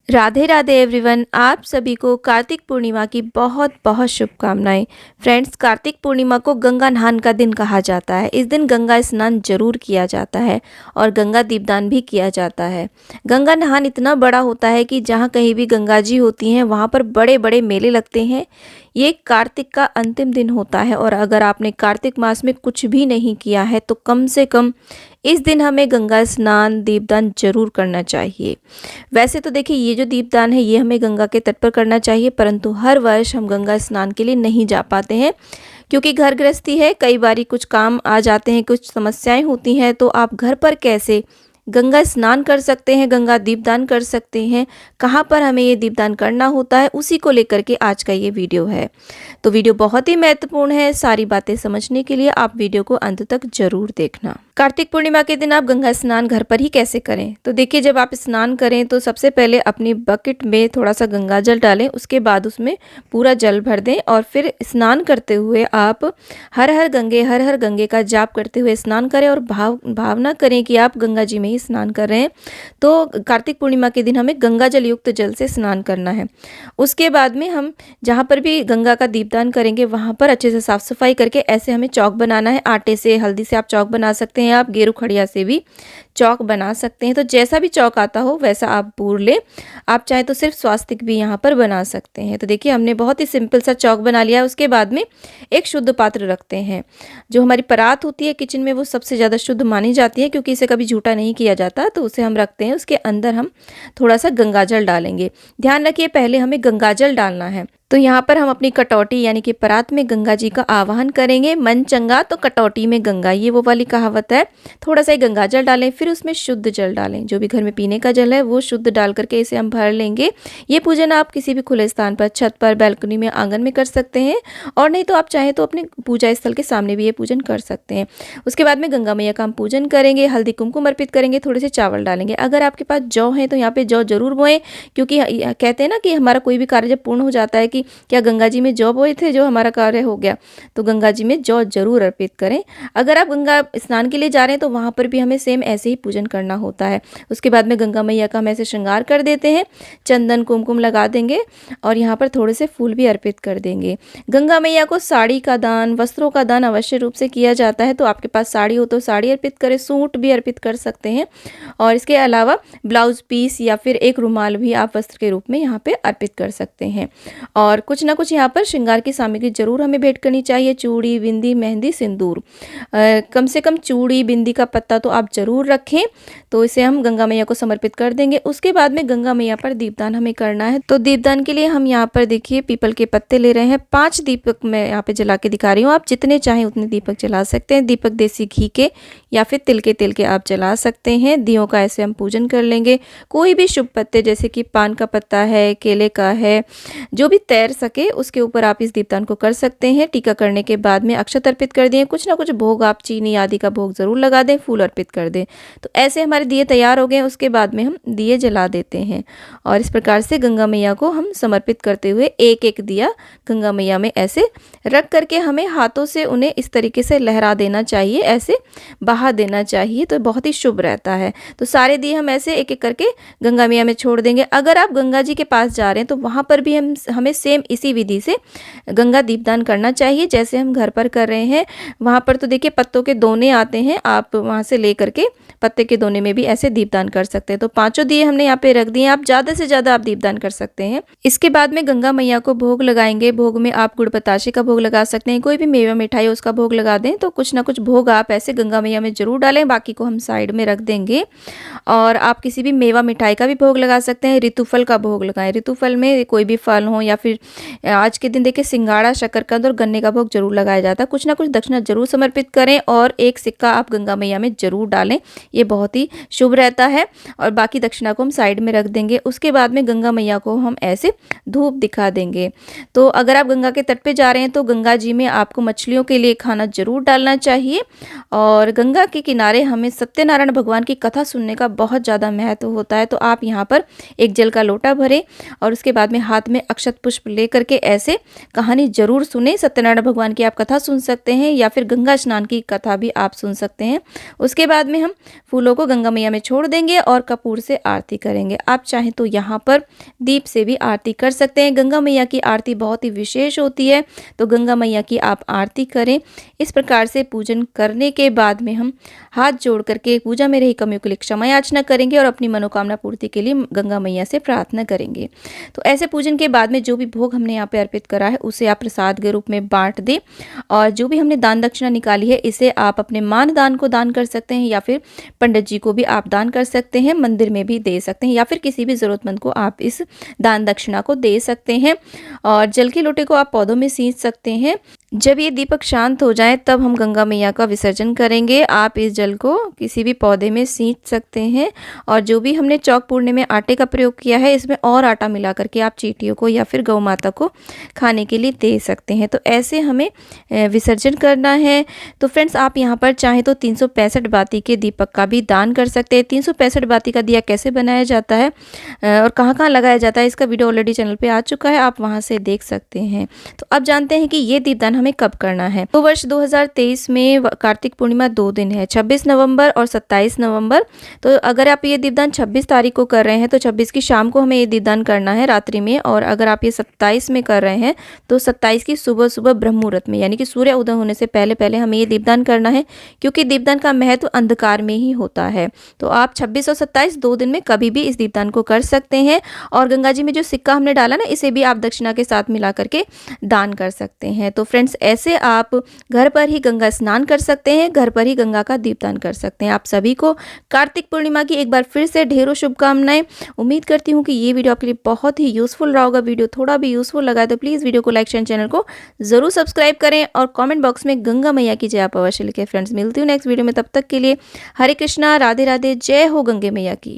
Radhe Radhe everyone. आप सभी को कार्तिक पूर्णिमा की बहुत बहुत शुभकामनाएं। फ्रेंड्स, कार्तिक पूर्णिमा को गंगा नहान का दिन कहा जाता है। इस दिन गंगा स्नान जरूर किया जाता है और गंगा दीपदान भी किया जाता है। गंगा नहान इतना बड़ा होता है कि जहाँ कहीं भी गंगा जी होती हैं वहाँ पर बड़े बड़े मेले लगते हैं। ये कार्तिक का अंतिम दिन होता है और अगर आपने कार्तिक मास में कुछ भी नहीं किया है तो कम से कम इस दिन हमें गंगा स्नान दीपदान जरूर करना चाहिए। वैसे तो देखिए, ये जो दीपदान है ये हमें गंगा के तट पर करना चाहिए, परंतु हर वर्ष हम गंगा स्नान के लिए नहीं जा पाते हैं क्योंकि घर गृहस्थी है, कई बारी कुछ काम आ जाते हैं, कुछ समस्याएं होती हैं। तो आप घर पर कैसे गंगा स्नान कर सकते हैं, गंगा दीपदान कर सकते हैं, कहाँ पर हमें ये दीपदान करना होता है, उसी को लेकर के आज का ये वीडियो है। तो वीडियो बहुत ही महत्वपूर्ण है। सारी बातें समझने के लिए आप वीडियो को अंत तक जरूर देखना। कार्तिक पूर्णिमा के दिन आप गंगा स्नान घर पर ही कैसे करें? तो देखिए, जब आप स्नान करें तो सबसे पहले अपनी बकेट में थोड़ा सा गंगा जल डालें, उसके बाद उसमें पूरा जल भर दें और फिर स्नान करते हुए आप हर हर गंगे का जाप करते हुए स्नान करें और भावना करें कि आप गंगा जी में ही स्नान कर रहे हैं। तो कार्तिक पूर्णिमा के दिन हमें गंगा जल युक्त जल से स्नान करना है। उसके बाद में हम जहाँ पर भी गंगा का दीपदान करेंगे वहाँ पर अच्छे से साफ सफाई करके ऐसे हमें चौक बनाना है। आटे से, हल्दी से आप चौक बना सकते हैं, आप गेरू खड़िया से भी चौक बना सकते हैं। तो जैसा भी चौक आता हो वैसा आप पूर ले। आप चाहे तो सिर्फ स्वास्तिक भी यहाँ पर बना सकते हैं। तो देखिए, हमने बहुत ही सिंपल सा चौक बना लिया। उसके बाद में एक शुद्ध पात्र रखते हैं। जो हमारी परात होती है किचन में वो सबसे ज़्यादा शुद्ध मानी जाती है क्योंकि इसे कभी झूठा नहीं किया जाता, तो उसे हम रखते हैं। उसके अंदर हम थोड़ा सा गंगाजल डालेंगे। ध्यान रखिए, पहले हमें गंगाजल डालना है। तो यहाँ पर हम अपनी कटौती यानी कि परात में गंगा जी का आवाहन करेंगे। मन चंगा तो कटौती में गंगा, ये वो वाली कहावत है। थोड़ा सा गंगाजल डालें, फिर उसमें शुद्ध जल डालें। जो भी घर में पीने का जल है वो शुद्ध डाल करके इसे हम भर लेंगे। ये पूजन आप किसी भी खुले स्थान पर, छत पर, बैल्कनी में, आंगन में कर सकते हैं और नहीं तो आप चाहें तो अपने पूजा स्थल के सामने भी ये पूजन कर सकते हैं। उसके बाद में गंगा मैया का हम पूजन करेंगे, हल्दी कुमकुम अर्पित करेंगे, थोड़े से चावल डालेंगे। अगर आपके पास जौ है तो यहाँ पे जौ जरूर बोएं क्योंकि कहते हैं ना कि हमारा कोई भी कार्य जब पूर्ण हो जाता है कि क्या गंगा जी में जौ बोए थे, जो हमारा कार्य हो गया, तो गंगा जी में जौ जरूर अर्पित करें। अगर आप गंगा स्नान के लिए जा रहे हैं तो वहाँ पर भी हमें सेम ऐसे ही पूजन करना होता है। उसके बाद में गंगा मैया का हम ऐसे श्रृंगार कर देते हैं, चंदन कुमकुम लगा देंगे और यहाँ पर थोड़े से फूल भी अर्पित कर देंगे। गंगा मैया को साड़ी का दान, वस्त्रों का दान अवश्य रूप से किया जाता है। तो आपके पास साड़ी हो तो साड़ी अर्पित करें, सूट भी अर्पित कर सकते हैं और इसके अलावा ब्लाउज पीस या फिर एक रुमाल भी आप वस्त्र के रूप में यहाँ पे अर्पित कर सकते हैं। और कुछ ना कुछ यहाँ पर श्रृंगार की सामग्री जरूर हमें भेंट करनी चाहिए। चूड़ी, बिंदी, मेहंदी, सिंदूर, कम से कम चूड़ी बिंदी का पत्ता तो आप जरूर रखें। तो इसे हम गंगा मैया को समर्पित कर देंगे। उसके बाद में गंगा मैया पर दीपदान हमें करना है। तो दीपदान के लिए हम यहाँ पर देखिए पीपल के पत्ते ले रहे हैं। 5 दीपक मैं यहाँ पे जला के दिखा रही हूँ। आप जितने चाहें उतने दीपक जला सकते हैं। दीपक देसी घी के या फिर तिल के तेल के आप जला सकते हैं। दियों का ऐसे हम पूजन कर लेंगे। कोई भी शुभ पत्ते जैसे कि पान का पत्ता है, केले का है, जो भी तैर सके उसके ऊपर आप इस दीपदान को कर सकते हैं। टीका करने के बाद में अक्षत अर्पित कर दें। कुछ ना कुछ भोग, आप चीनी आदि का भोग जरूर लगा दें, फूल अर्पित कर दें। तो ऐसे हमारे दिए तैयार हो गए। उसके बाद में हम दिए जला देते हैं और इस प्रकार से गंगा मैया को हम समर्पित करते हुए एक एक दिया गंगा मैया में ऐसे रख करके हमें हाथों से उन्हें इस तरीके से लहरा देना चाहिए, ऐसे बहा देना चाहिए। तो बहुत ही शुभ रहता है। तो सारे दिए हम ऐसे एक एक करके गंगा मैया में छोड़ देंगे। अगर आप गंगा जी के पास जा रहे हैं तो वहाँ पर भी हमें सेम इसी विधि से गंगा दीपदान करना चाहिए जैसे हम घर पर कर रहे हैं। वहाँ पर तो देखिए पत्तों के दोने आते हैं, आप वहाँ से ले करके पत्ते के दोने में भी ऐसे दीपदान कर सकते हैं। तो 5 दिए हमने यहाँ पे रख दिए। आप ज़्यादा से ज़्यादा आप दीपदान कर सकते हैं। इसके बाद में गंगा मैया को भोग लगाएंगे। भोग में आप गुड़ बताशे का भोग लगा सकते हैं, कोई भी मेवा मिठाई उसका भोग लगा दें। तो कुछ ना कुछ भोग आप ऐसे गंगा मैया में जरूर डालें, बाकी को हम साइड में रख देंगे। और आप किसी भी मेवा मिठाई का भी भोग लगा सकते हैं। ऋतुफल का भोग लगाएं। ऋतुफल में कोई भी फल हो या फिर आज के दिन देखिए सिंगाड़ा, शकरकंद और गन्ने का भोग जरूर लगाया जाता है। कुछ ना कुछ दक्षिणा जरूर समर्पित करें और एक सिक्का आप गंगा मैया में जरूर डालें, ये बहुत ही शुभ रहता है। और बाकी दक्षिणा को हम साइड में रख देंगे। उसके बाद में गंगा मैया को हम ऐसे धूप दिखा देंगे। तो अगर आप गंगा के तट पे जा रहे हैं तो गंगा जी में आपको मछलियों के लिए खाना जरूर डालना चाहिए और गंगा गंगा के किनारे हमें सत्यनारायण भगवान की कथा सुनने का बहुत ज़्यादा महत्व होता है। तो आप यहाँ पर एक जल का लोटा भरें और उसके बाद में हाथ में अक्षत पुष्प लेकर के ऐसे कहानी जरूर सुने। सत्यनारायण भगवान की आप कथा सुन सकते हैं या फिर गंगा स्नान की कथा भी आप सुन सकते हैं। उसके बाद में हम फूलों को गंगा मैया में छोड़ देंगे और कपूर से आरती करेंगे। आप चाहें तो यहाँ पर दीप से भी आरती कर सकते हैं। गंगा मैया की आरती बहुत ही विशेष होती है, तो गंगा मैया की आप आरती करें। इस प्रकार से पूजन करने के बाद में हम हाथ जोड़ करके पूजा में रही कमियों के लिए क्षमा याचना करेंगे और अपनी मनोकामना पूर्ति के लिए गंगा मैया से प्रार्थना करेंगे। तो ऐसे पूजन के बाद में जो भी भोग हमने यहाँ पे अर्पित करा है उसे आप प्रसाद के रूप में बांट दें, और जो भी हमने दान दक्षिणा निकाली है इसे आप अपने मान दान को दान कर सकते हैं या फिर पंडित जी को भी आप दान कर सकते हैं, मंदिर में भी दे सकते हैं या फिर किसी भी ज़रूरतमंद को आप इस दान दक्षिणा को दे सकते हैं। और जल के लोटे को आप पौधों में सींच सकते हैं। जब ये दीपक शांत हो जाए तब हम गंगा मैया का विसर्जन करेंगे। आप इस जल को किसी भी पौधे में सींच सकते हैं। और जो भी हमने चौक पूर्णे में आटे का प्रयोग किया है इसमें और आटा मिला करके आप चींटियों को या फिर गौ माता को खाने के लिए दे सकते हैं। तो ऐसे हमें विसर्जन करना है। तो फ्रेंड्स आप यहाँ पर चाहें तो 365 बाती के दीपक का भी दान कर सकते हैं। 365 बाती का दिया कैसे बनाया जाता है और कहाँ कहाँ लगाया जाता है इसका वीडियो ऑलरेडी चैनल पे आ चुका है, आप वहाँ से देख सकते हैं। तो अब जानते हैं कि ये दीपदान हमें कब करना है। तो वर्ष 2023 में कार्तिक पूर्णिमा 2 दिन है, 26 नवंबर और 27 नवंबर। तो अगर आप ये दीपदान 26 तारीख को कर रहे हैं तो 26 की शाम को हमें ये दीपदान करना है रात्रि में, और अगर आप ये 27 में कर रहे हैं तो 27 की सुबह सुबह ब्रह्म मुहूर्त में, यानी कि सूर्य उदय होने से पहले पहले हमें ये दीपदान करना है, क्योंकि दीपदान का महत्व अंधकार में ही होता है। तो आप 26 और 27 2 दिन में कभी भी इस दीपदान को कर सकते हैं। और गंगा जी में जो सिक्का हमने डाला ना इसे भी आप दक्षिणा के साथ मिला करके दान कर सकते हैं। तो फ्रेंड्स ऐसे आप घर पर ही गंगा स्नान कर सकते हैं, घर पर ही गंगा का दीपदान कर सकते हैं। आप सभी को कार्तिक पूर्णिमा की एक बार फिर से ढेरों शुभकामनाएं। उम्मीद करती हूँ कि ये वीडियो आपके लिए बहुत ही यूजफुल रहा होगा। वीडियो थोड़ा भी यूजफुल लगा तो प्लीज़ वीडियो को लाइक शेयर, चैनल को जरूर सब्सक्राइब करें और कमेंट बॉक्स में गंगा मैया की जय आप अवश्य लिखें। फ्रेंड्स मिलती हूँ नेक्स्ट वीडियो में, तब तक के लिए हरे कृष्णा, राधे राधे, जय हो गंगे मैया की।